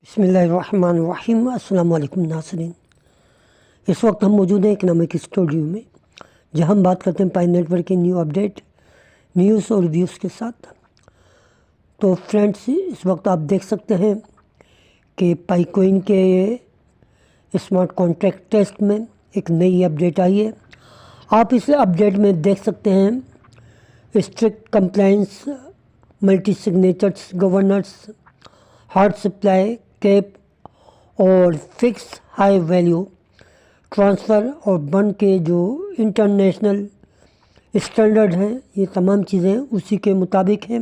بسم اللہ الرحمن الرحیم۔ السلام علیکم ناظرین، اس وقت ہم موجود ہیں اکنامک اسٹوڈیو میں، جہاں ہم بات کرتے ہیں پائی نیٹ ورک کے نیو اپڈیٹ نیوز اور ریویوز کے ساتھ۔ تو فرینڈس، اس وقت آپ دیکھ سکتے ہیں کہ پائی کوئن کے اسمارٹ کانٹریکٹ ٹیسٹ میں ایک نئی اپڈیٹ آئی ہے۔ آپ اس اپڈیٹ میں دیکھ سکتے ہیں strict compliance, multi signatures governance, hard supply cap اور فکس ہائی ویلیو ٹرانسفر اور بن کے جو انٹرنیشنل اسٹینڈرڈ ہیں، یہ تمام چیزیں اسی کے مطابق ہیں،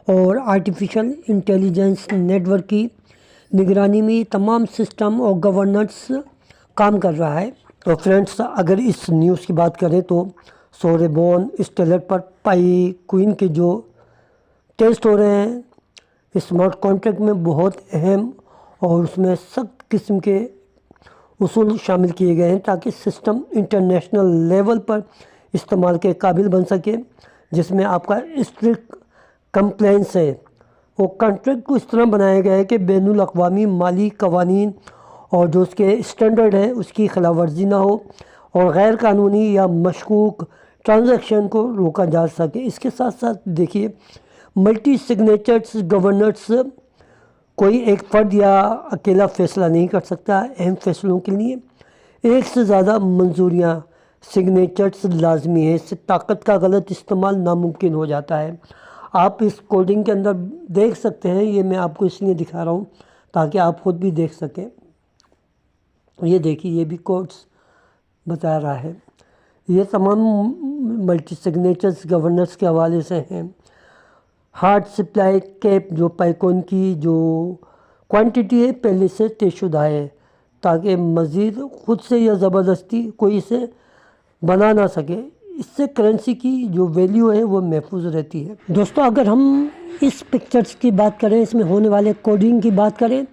اور آرٹیفیشل انٹیلیجنس نیٹ ورک کی نگرانی میں تمام سسٹم اور گورننس کام کر رہا ہے۔ تو فرینڈس، اگر اس نیوز کی بات کریں تو سوربون اسٹیلر پر پائی کوئن کے جو ٹیسٹ ہو رہے ہیں اسمارٹ کانٹریکٹ میں بہت اہم اور اس میں سخت قسم کے اصول شامل کیے گئے ہیں تاکہ سسٹم انٹرنیشنل لیول پر استعمال کے قابل بن سکے، جس میں آپ کا اسٹرکٹ کمپلائنس ہے۔ وہ کانٹریکٹ کو اس طرح بنایا گیا ہے کہ بین الاقوامی مالی قوانین اور جو اس کے اسٹینڈرڈ ہیں اس کی خلاف ورزی نہ ہو اور غیر قانونی یا مشکوک ٹرانزیکشن کو روکا جا سکے۔ اس کے ساتھ ساتھ دیکھیے، ملٹی سگنیچرس گورننس، کوئی ایک فرد یا اکیلا فیصلہ نہیں کر سکتا۔ اہم فیصلوں کے لیے ایک سے زیادہ منظوریاں سگنیچرس لازمی ہے، اس سے طاقت کا غلط استعمال ناممکن ہو جاتا ہے۔ آپ اس کوڈنگ کے اندر دیکھ سکتے ہیں، یہ میں آپ کو اس لیے دکھا رہا ہوں تاکہ آپ خود بھی دیکھ سکیں۔ یہ دیکھیے، یہ بھی کوڈس بتا رہا ہے۔ یہ تمام ملٹی سگنیچرس گورننس کے حوالے سے ہیں۔ ہارڈ سپلائی کیپ، جو پائی کوئن کی جو کوانٹٹی ہے پہلے سے طے شدہ ہے تاکہ مزید خود سے یا زبردستی کوئی اسے بنا نہ سکے۔ اس سے کرنسی کی جو ویلیو ہے وہ محفوظ رہتی ہے۔ دوستو، اگر ہم اس پکچرز کی بات کریں، اس میں ہونے والے کوڈنگ کی بات کریں،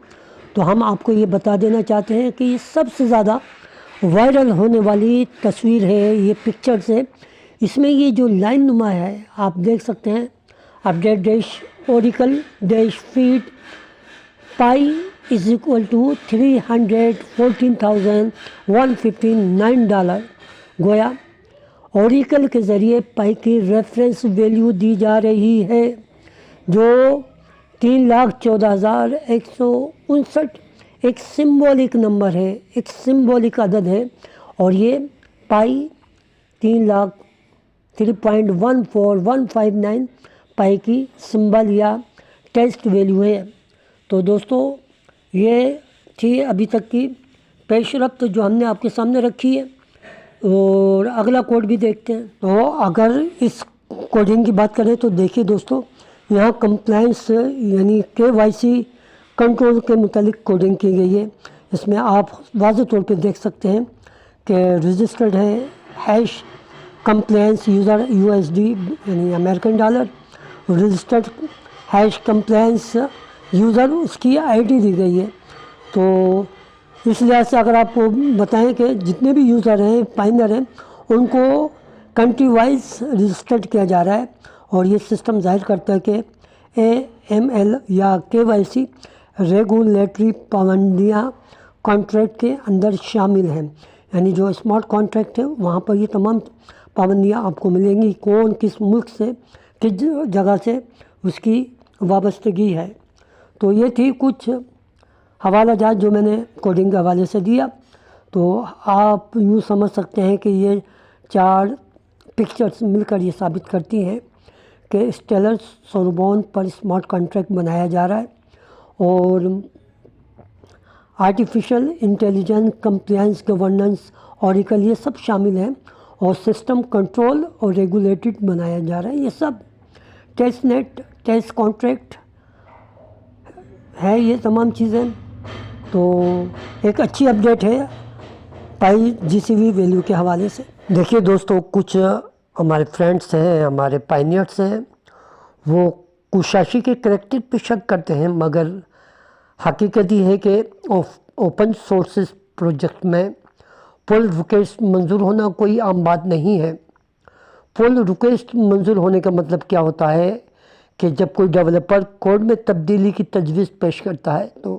تو ہم آپ کو یہ بتا دینا چاہتے ہیں کہ یہ سب سے زیادہ وائرل ہونے والی تصویر ہے، یہ پکچرز ہے۔ اس میں یہ جو لائن نما ہے آپ دیکھ سکتے ہیں، update dash oracle dash feed pi is equal to $314,159۔ گویا اوریکل کے ذریعے پائی کی ریفرنس ویلیو دی جا رہی ہے جو 3,14,159 ایک سمبولک نمبر ہے، ایک سمبولک عدد ہے، اور یہ پائی 3,14159 پائی کی سمبل یا ٹیسٹ ویلیو ہے۔ تو دوستو، یہ تھی ابھی تک کی پیش رفت جو ہم نے آپ کے سامنے رکھی ہے، اور اگلا کوڈ بھی دیکھتے ہیں۔ تو اگر اس کوڈنگ کی بات کریں تو دیکھیے دوستو، یہاں کمپلائنس یعنی KYC کنٹرول کے متعلق کوڈنگ کی گئی ہے۔ اس میں آپ واضح طور پہ دیکھ سکتے ہیں کہ رجسٹرڈ ہے ہیش کمپلائنس یوزر USD یعنی American dollar, registered hash compliance user, اس کی ID دی گئی ہے۔ تو اس لحاظ سے اگر آپ کو بتائیں کہ جتنے بھی یوزر ہیں، پائنر ہیں، ان کو کنٹری وائز رجسٹرڈ کیا جا رہا ہے، اور یہ سسٹم ظاہر کرتا ہے کہ AML یا KYC ریگولیٹری پابندیاں کانٹریکٹ کے اندر شامل ہیں، یعنی جو اسمارٹ کانٹریکٹ ہے وہاں پر یہ تمام پابندیاں آپ کو ملیں گی، کون کس ملک سے کس جگہ سے اس کی وابستگی ہے۔ تو یہ تھی کچھ حوالہ جات جو میں نے کوڈنگ کے حوالے سے دیا۔ تو آپ یوں سمجھ سکتے ہیں کہ یہ 4 پکچرز مل کر یہ ثابت کرتی ہیں کہ اسٹیلر سوربون پر اسمارٹ کانٹریکٹ بنایا جا رہا ہے، اور artificial intelligence compliance governance Oracle یہ سب شامل ہیں، اور سسٹم کنٹرول اور ریگولیٹڈ بنایا جا رہا ہے۔ یہ سب ٹیسٹ نیٹ ٹیسٹ کانٹریکٹ ہے، یہ تمام چیزیں۔ تو ایک اچھی اپڈیٹ ہے پائی GCV ویلیو کے حوالے سے۔ دیکھیے دوستو، کچھ ہمارے فرینڈس ہیں، ہمارے پائنیئرس ہیں، وہ کوشاشی کے کریکٹر پہ شک کرتے ہیں، مگر حقیقت یہ ہے کہ اوپن سورسز پروجیکٹ میں پل ریکویسٹ منظور ہونا کوئی عام بات نہیں ہے۔ پل ریکویسٹ منظور ہونے کا مطلب کیا ہوتا ہے کہ جب کوئی ڈیولپر کوڈ میں تبدیلی کی تجویز پیش کرتا ہے تو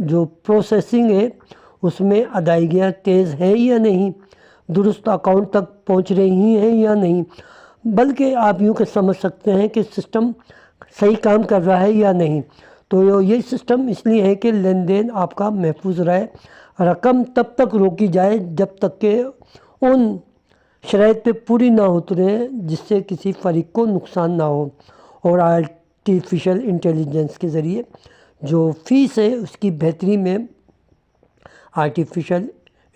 جو پروسیسنگ ہے اس میں ادائیگیاں تیز ہیں یا نہیں، درست اکاؤنٹ تک پہنچ رہی ہیں یا نہیں، بلکہ آپ یوں کہ سمجھ سکتے ہیں کہ سسٹم صحیح کام کر رہا ہے یا نہیں۔ تو یہ سسٹم اس لیے ہے کہ لین دین آپ کا محفوظ رہے، رقم تب تک روکی جائے جب تک کہ ان شرائط پہ پوری نہ اترے جس سے کسی فریق کو نقصان نہ ہو، اور آرٹیفیشل انٹیلیجنس کے ذریعے جو فیس ہے اس کی بہتری میں آرٹیفیشل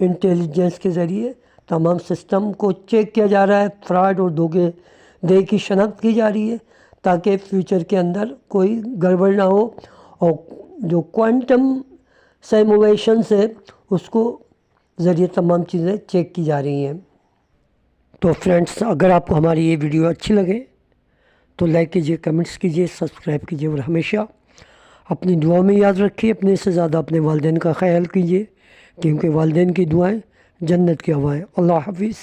انٹیلیجنس کے ذریعے تمام سسٹم کو چیک کیا جا رہا ہے، فراڈ اور دھوکے دہی کی شناخت کی جا رہی ہے تاکہ فیوچر کے اندر کوئی گڑبڑ نہ ہو، اور جو کوانٹم سیمولیشنس ہے اس کو ذریعے تمام چیزیں چیک کی جا رہی ہیں۔ تو فرینڈس، اگر آپ کو ہماری یہ ویڈیو اچھی لگے تو لائک کیجئے، کمنٹس کیجئے، سبسکرائب کیجئے، اور ہمیشہ اپنی دعاؤں میں یاد رکھیے، اپنے سے زیادہ اپنے والدین کا خیال کیجئے، کیونکہ والدین کی دعائیں جنت کی ہوائیں۔ اللہ حافظ۔